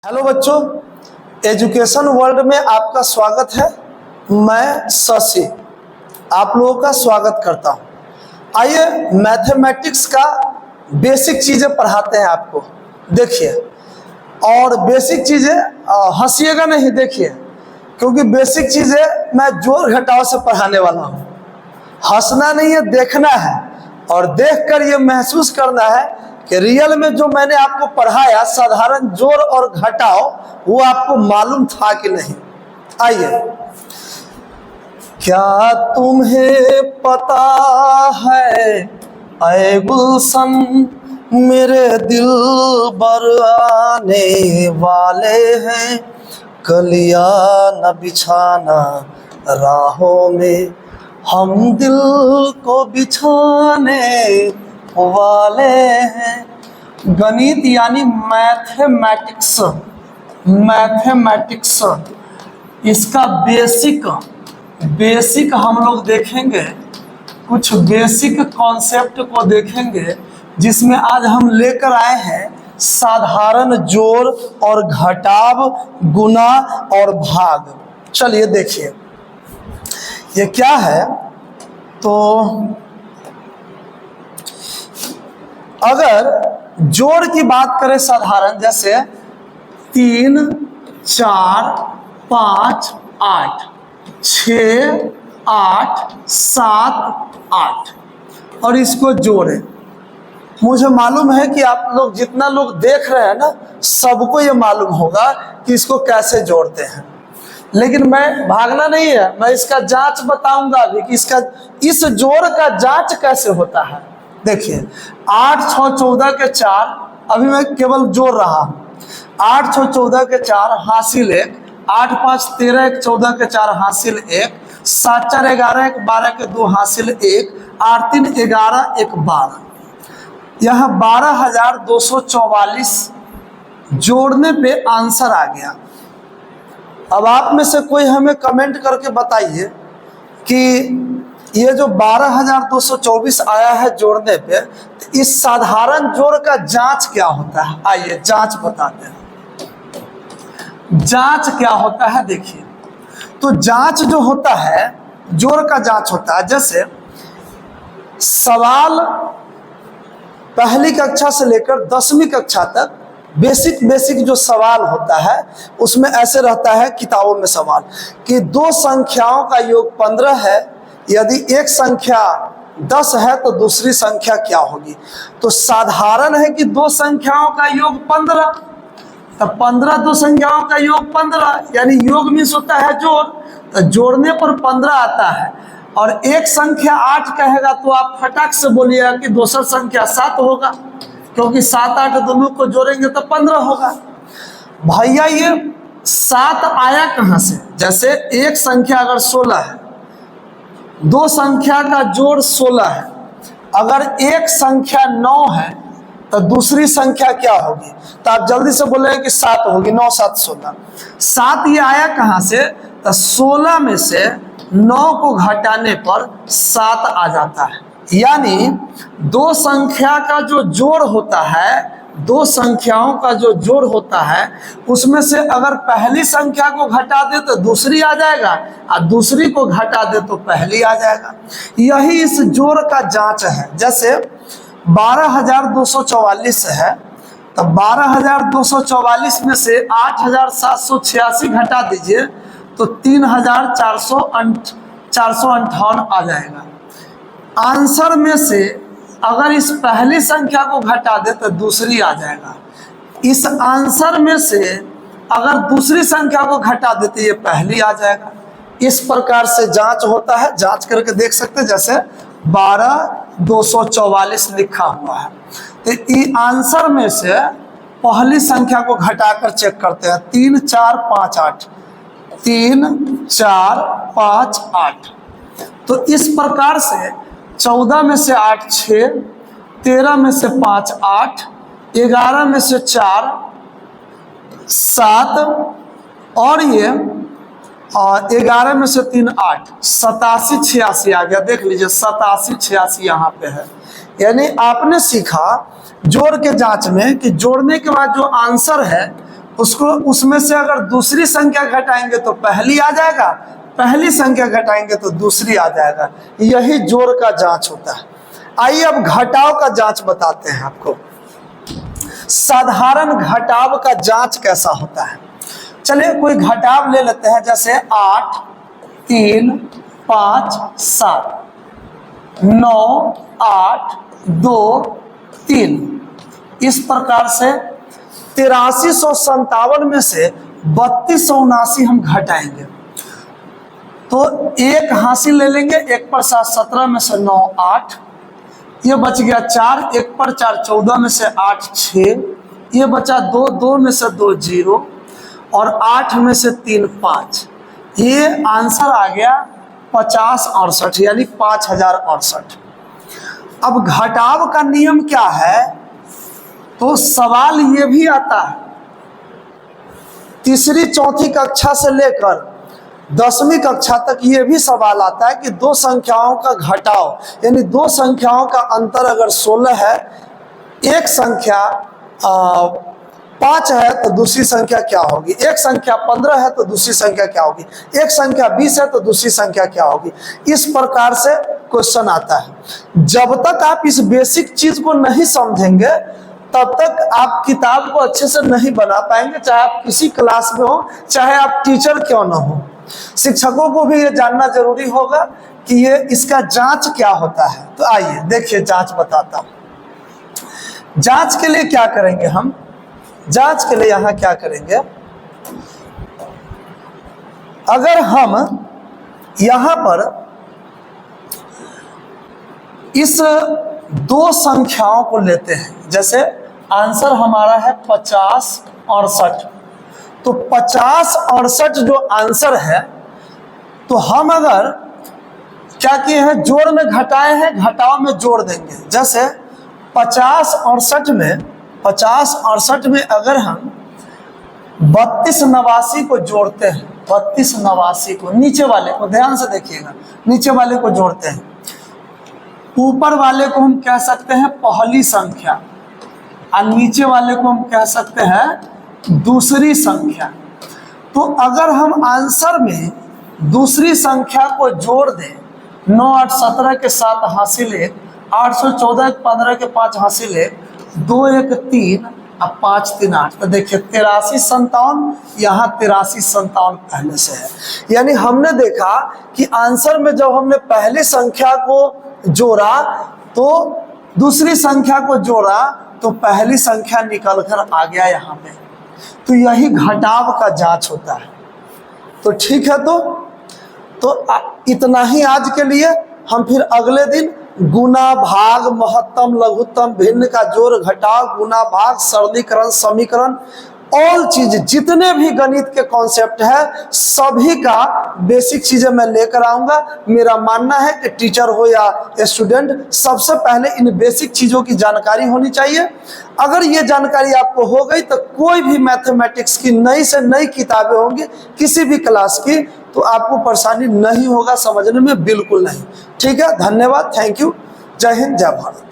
Hello बच्चों, education world में आपका स्वागत है। मैं शशि आप लोगों का स्वागत करता हूं। आइए मैथमेटिक्स का बेसिक चीज़ें पढ़ाते हैं आपको। देखिए, और बेसिक चीज़ें हंसिएगा नहीं, देखिए, क्योंकि बेसिक चीज़ें मैं जोड़ घटाव से पढ़ाने वाला हूं। हंसना नहीं है, देखना है, और देखकर ये महसूस करना है कि रियल में जो मैंने आपको पढ़ाया साधारण जोड़ और घटाव वो आपको मालूम था कि नहीं। आइए, क्या तुम्हें पता है ऐ गुलशन मेरे दिल बर आने वाले हैं, कलिया न बिछाना राहों में, हम दिल को बिछाने वाले हैं। गणित यानी मैथमेटिक्स इसका बेसिक हम लोग देखेंगे। कुछ बेसिक कॉन्सेप्ट को देखेंगे जिसमें आज हम लेकर आए हैं साधारण जोड़ और घटाव, गुना और भाग। चलिए देखिए ये क्या है। तो अगर जोड़ की बात करें साधारण, जैसे 3, 4, 5, 8, 6, 8, 7, 8 और इसको जोड़े। मुझे मालूम है कि आप लोग जितना लोग देख रहे हैं ना, सबको ये मालूम होगा कि इसको कैसे जोड़ते हैं, लेकिन मैं भागना नहीं है, मैं इसका जांच बताऊंगा अभी कि इस जोड़ का जांच कैसे होता है। देखिए, 8, 6, 14 के 4, अभी मैं केवल जोड़ रहा हूं। 8, 6, 14 के 4 हासिल 1, 8, 5, 13, 1, 14 के 4 हासिल 1, 7, 4, 11, 1, 12 के 2 हासिल 1, 8, 3, 11, 1, 12। यह 12,244 जोड़ने पे आंसर आ गया। अब आप में से कोई हमें कमेंट करके बताइए कि ये जो 12,224 आया है जोड़ने पे, तो इस साधारण जोड़ का जांच क्या होता है। आइए जांच बताते हैं। जांच क्या होता है देखिए। तो जांच जो होता है, जोड़ का जांच होता है, जैसे सवाल पहली कक्षा से लेकर 10वीं कक्षा तक बेसिक जो सवाल होता है उसमें ऐसे रहता है किताबों में सवाल कि दो संख्याओं का योग 15 है, यदि एक संख्या 10 है तो दूसरी संख्या क्या होगी। तो साधारण है कि दो संख्याओं का योग 15, तो 15 दो संख्याओं का योग 15, यानी योग मीन्स होता है जोड़, तो जोड़ने पर 15 आता है। और एक संख्या 8 कहेगा तो आप फटाक से बोलिएगा कि दूसरा संख्या 7 होगा, क्योंकि 7, 8 दोनों को जोड़ेंगे तो 15 होगा। भैया ये 7 आया कहाँ से। जैसे एक संख्या अगर 16 है, दो संख्या का जोड़ 16 है, अगर एक संख्या 9 है तो दूसरी संख्या क्या होगी। तो आप जल्दी से बोलेंगे कि 7 होगी। 9, 7, 16। 7 ये आया कहाँ से, तो 16 में से 9 को घटाने पर 7 आ जाता है। यानी दो संख्या का जो जोड़ होता है, दो संख्याओं का जो जोड़ होता है, उसमें से अगर पहली संख्या को घटा दे तो दूसरी आ जाएगा, और दूसरी को घटा दे तो पहली आ जाएगा। यही इस जोड़ का जांच है। जैसे 12,244 है, तो 12,244 में से 8,786 घटा दीजिए तो 3,458 आ जाएगा। आंसर में से अगर इस पहली संख्या को घटा दे तो दूसरी आ जाएगा। इस आंसर में से अगर दूसरी संख्या को घटा देते ये पहली आ जाएगा। इस प्रकार से जांच होता है, जांच करके देख सकते हैं। जैसे 12,244 लिखा हुआ है, तो ये आंसर में से पहली संख्या को घटाकर चेक करते हैं। 3, 4, 5, 8, 3, 4, 5, 8। तो इस प्रकार से 14 में से 8 6, 13 में से 5 8, 11 में से 4 7, और ये 11 में से 3 8, 87 86 आ गया। देख लीजिए 87 86 यहाँ पे है। यानी आपने सीखा जोड़ के जांच में कि जोड़ने के बाद जो आंसर है उसको उसमें से अगर दूसरी संख्या घटाएंगे तो पहली आ जाएगा, पहली संख्या घटाएंगे तो दूसरी आ जाएगा। यही जोड़ का जांच होता है। आइए अब घटाव का जांच बताते हैं आपको। साधारण घटाव का जांच कैसा होता है, चलिए कोई घटाव ले लेते हैं, जैसे 8 3 5 7 9 8 2 3। इस प्रकार से 8357 में से 3279 हम घटाएंगे तो एक हासिल ले लेंगे, 1 पर 7 17 में से 9 8, ये बच गया 4, 1 पर 4 14 में से 8 6, ये बचा 2, 2 में से 2 0 और 8 में से 3 5। ये आंसर आ गया 5068 यानी 5068। अब घटाव का नियम क्या है, तो सवाल ये भी आता है, तीसरी चौथी कक्षा से लेकर 10वीं कक्षा तक ये भी सवाल आता है कि दो संख्याओं का घटाव, यानी दो संख्याओं का अंतर अगर 16 है, एक संख्या 5 है तो दूसरी संख्या क्या होगी, एक संख्या 15 है तो दूसरी संख्या क्या होगी, एक संख्या 20 है तो दूसरी संख्या क्या होगी। इस प्रकार से क्वेश्चन आता है। जब तक आप इस बेसिक चीज को नहीं समझेंगे तब तक आप किताब को अच्छे से नहीं बना पाएंगे, चाहे आप किसी क्लास में हो, चाहे आप टीचर क्यों ना हो। शिक्षकों को भी ये जानना जरूरी होगा कि ये इसका जांच क्या होता है। तो आइए देखिए जांच बताता हूं। जांच के लिए क्या करेंगे हम, जांच के लिए यहां क्या करेंगे, अगर हम यहां पर इस दो संख्याओं को लेते हैं, जैसे आंसर हमारा है 50 68, तो 50 68 जो आंसर है, तो हम अगर क्या किए हैं, जोड़ में घटाए हैं, घटाव में जोड़ देंगे। जैसे 50 68 में अगर हम 32 89 को जोड़ते हैं, 32 89 को, नीचे वाले को ध्यान से देखिएगा, नीचे वाले को जोड़ते हैं, ऊपर वाले को हम कह सकते हैं पहली संख्या और नीचे वाले को हम कह सकते हैं दूसरी संख्या। तो अगर हम आंसर में दूसरी संख्या को जोड़ दें, 9 8 17 के 7 हासिल 1, 814 15 के 5 हासिल 1, 2 1 3 और 5 3 8, तो देखिए 83 57, यहाँ 83 57 पहले से है। यानी हमने देखा कि आंसर में जब हमने पहली संख्या को जोड़ा तो दूसरी संख्या को जोड़ा तो पहली संख्या निकलकर आ गया यहाँ पे। तो यही घटाव का जांच होता है। तो ठीक है, तो इतना ही आज के लिए। हम फिर अगले दिन गुना भाग महत्तम लघुत्तम भिन्न का जोड़ घटाव गुना भाग सरलीकरण समीकरण ऑल चीज जितने भी गणित के कॉन्सेप्ट है सभी का बेसिक चीजें मैं लेकर आऊंगा। मेरा मानना है कि टीचर हो या स्टूडेंट, सबसे पहले इन बेसिक चीजों की जानकारी होनी चाहिए। अगर ये जानकारी आपको हो गई तो कोई भी मैथमेटिक्स की नई से नई किताबें होंगी किसी भी क्लास की, तो आपको परेशानी नहीं होगा, समझने में बिल्कुल नहीं। ठीक है, धन्यवाद, थैंक यू, जय हिंद जय भारत।